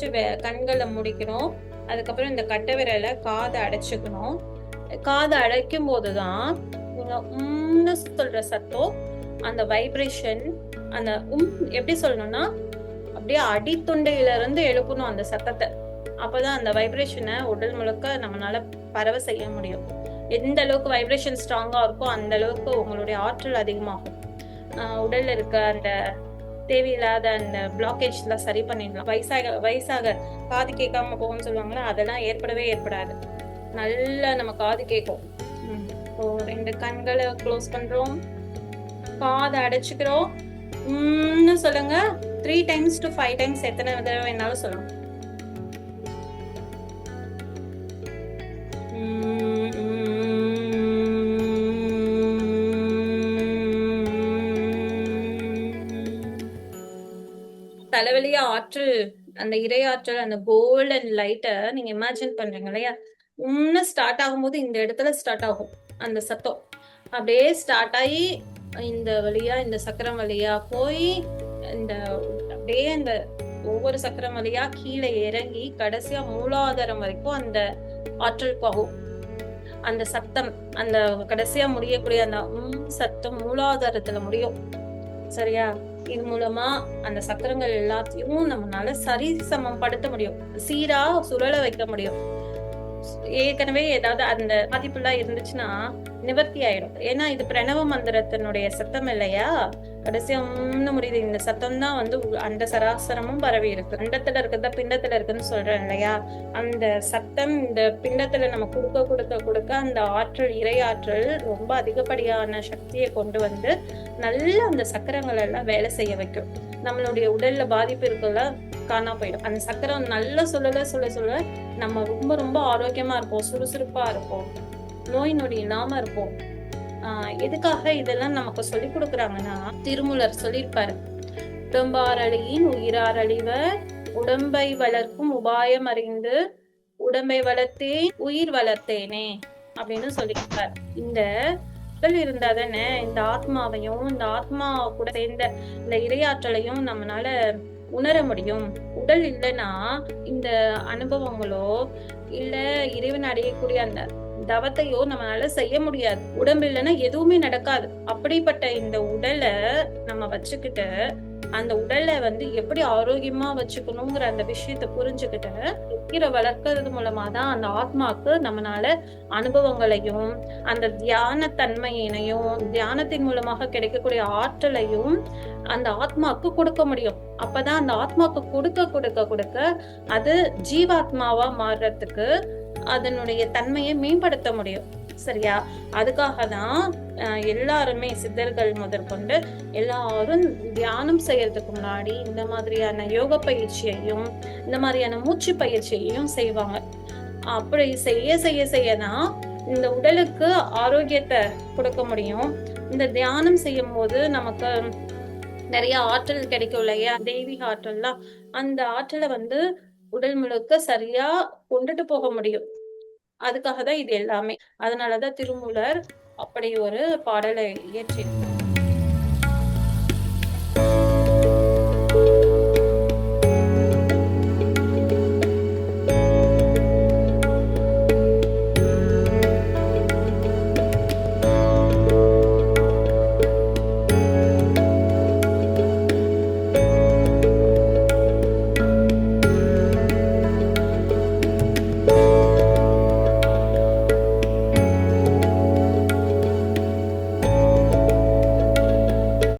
வச்சு கண்களை முடிக்கணும். அதுக்கப்புறம் இந்த கட்டை விரலை காதை அடைச்சுக்கணும். காதை அடைக்கும் போதுதான் நீங்க உம்னு சொல்ற சத்தம், அந்த வைப்ரேஷன், அந்த எப்படி சொல்லணும்னா அப்படியே அடித்துண்டையில இருந்து எழுப்பணும் அந்த சத்தத்தை. அப்பதான் அந்த வைப்ரேஷனை உடல் முழுக்க நம்மளால பரவ செய்ய முடியும். எந்த அளவுக்கு வைப்ரேஷன் ஸ்ட்ராங்கா இருக்கோ அந்த அளவுக்கு உங்களுடைய ஆற்றல் அதிகமாகும். உடல்ல இருக்க அந்த தேவையில்லாத அந்த பிளாக்கேஜ் எல்லாம் சரி பண்ணிடலாம். வயசாக காது கேட்காம போகும்னு சொல்லுவாங்களா, அதெல்லாம் ஏற்படவே ஏற்படாது. நல்லா நம்ம காது கேட்கும். ரெண்டு கண்களை க்ளோஸ் பண்றோம், காதை அடைச்சுக்கிறோம். சொல்லுங்க. 3 times to 5 times எத்தனை தடவை வேணாலும் சொல்லணும். தலைவலியா ஆற்றல், அந்த இறை ஆற்றல், அந்த கோல்டன் லைட்டை நீங்க இமேஜின் பண்றீங்க இல்லையா? ஸ்டார்ட் ஆகும்போது இந்த இடத்துல ஸ்டார்ட் ஆகும் அந்த சத்தம். அப்படியே ஸ்டார்ட் ஆகி இந்த வழியா, இந்த சக்கரம் வழியா போய் இந்த அப்படியே இந்த ஒவ்வொரு சக்கரம் வழியா கீழே இறங்கி கடைசியா மூலாதாரம் வரைக்கும் அந்த ஆற்றல் போகும். அந்த சத்தம், அந்த கடைசியா முடியக்கூடிய அந்த சத்தம் மூலாதாரத்துல முடியும். சரியா? இது மூலமா அந்த சக்கரங்கள் எல்லாத்தையும் நம்மளால சரிசமம் படுத்த முடியும், சீரா சுழல வைக்க முடியும். ஏற்கனவே ஏதாவது அந்த பாதிப்புலாம் இருந்துச்சுன்னா நிவர்த்தி ஆயிடும். ஏன்னா இது பிரணவ மந்திரத்தினுடைய சத்தம் இல்லையா? கடைசியா முடியுது. இந்த சத்தம் தான் அந்த சராசரமும் பரவி இருக்கு. அண்டத்துல இருக்கிறதா பிண்டத்துல இருக்குன்னு சொல்றேன் இல்லையா? அந்த சத்தம் இந்த பிண்டத்துல நம்ம கொடுக்க கொடுக்க கொடுக்க அந்த ஆற்றல், இறை ஆற்றல் ரொம்ப அதிகப்படியான சக்தியை கொண்டு வந்து நல்ல அந்த சக்கரங்கள் எல்லாம் வேலை செய்ய வைக்கும். நம்மளுடைய உடல்ல பாதிப்பு இருக்குல்ல, காணா போயிடும். அந்த சக்கரம் நல்ல சொல்ல நம்ம ரொம்ப ரொம்ப ஆரோக்கியமா இருப்போம், சுறுசுறுப்பா இருப்போம், நோய் நொடி இல்லாம இருப்போம். எதுக்காக இதெல்லாம் நமக்கு சொல்லி கொடுக்குறாங்கன்னா, திருமூலர் சொல்லியிருப்பாரு, உடம்பாரழியின் உயிரார் அழிவர், உடம்பை வளர்க்கும் உபாயம் அறிந்து உடம்பை வளர்த்தேன் உயிர் வளர்த்தேனே அப்படின்னு சொல்லியிருப்பார். இந்த உடல் இருந்தா தானே இந்த ஆத்மாவையும் இந்த ஆத்மா கூட சேர்ந்த இந்த இறையாற்றலையும் நம்மளால உணர முடியும். உடல் இல்லைன்னா இந்த அனுபவங்களோ இல்ல இறைவன் அடையக்கூடிய அந்த தவத்தையோ நம்மளால செய்ய முடியாது. உடம்பு இல்லைன்னா எதுவுமே நடக்காது. அப்படிப்பட்ட இந்த உடலை நம்ம வச்சுக்கிட்டு அந்த உடலை எப்படி ஆரோக்கியமா வச்சுக்கணுங்கிற அந்த விஷயத்த புரிஞ்சுக்கிட்டு உயிரை வளர்க்கறது மூலமாதான் அந்த ஆத்மாக்கு நம்மளால அனுபவங்களையும் அந்த தியான தன்மையினையும் தியானத்தின் மூலமாக கிடைக்கக்கூடிய ஆற்றலையும் அந்த ஆத்மாக்கு கொடுக்க முடியும். அப்பதான் அந்த ஆத்மாக்கு கொடுக்க கொடுக்க கொடுக்க அது ஜீவாத்மாவா மாறுறதுக்கு அதனுடைய தன்மையை மேம்படுத்த முடியும். சரியா? அதுக்காக தான் எல்லாருமே சித்தர்கள் முதற்கொண்டு எல்லாரும் தியானம் செய்யறதுக்கு முன்னாடி இந்த மாதிரியான யோக பயிற்சியையும் இந்த மாதிரியான மூச்சு பயிற்சியையும் செய்வாங்க. அப்படி செய்ய செய்ய செய்யதான் இந்த உடலுக்கு ஆரோக்கியத்தை கொடுக்க முடியும். இந்த தியானம் செய்யும் போது நமக்கு நிறைய ஆற்றல் கிடைக்கும் இல்லையா? தெய்வீக ஆற்றல்லாம், அந்த ஆற்றலை உடல் முழுக்க சரியா கொண்டுட்டு போக முடியும். அதுக்காக தான் இது எல்லாமே. அதனாலதான் திருமூலர் அப்படி ஒரு பாடலை இயற்றியிருக்கார்.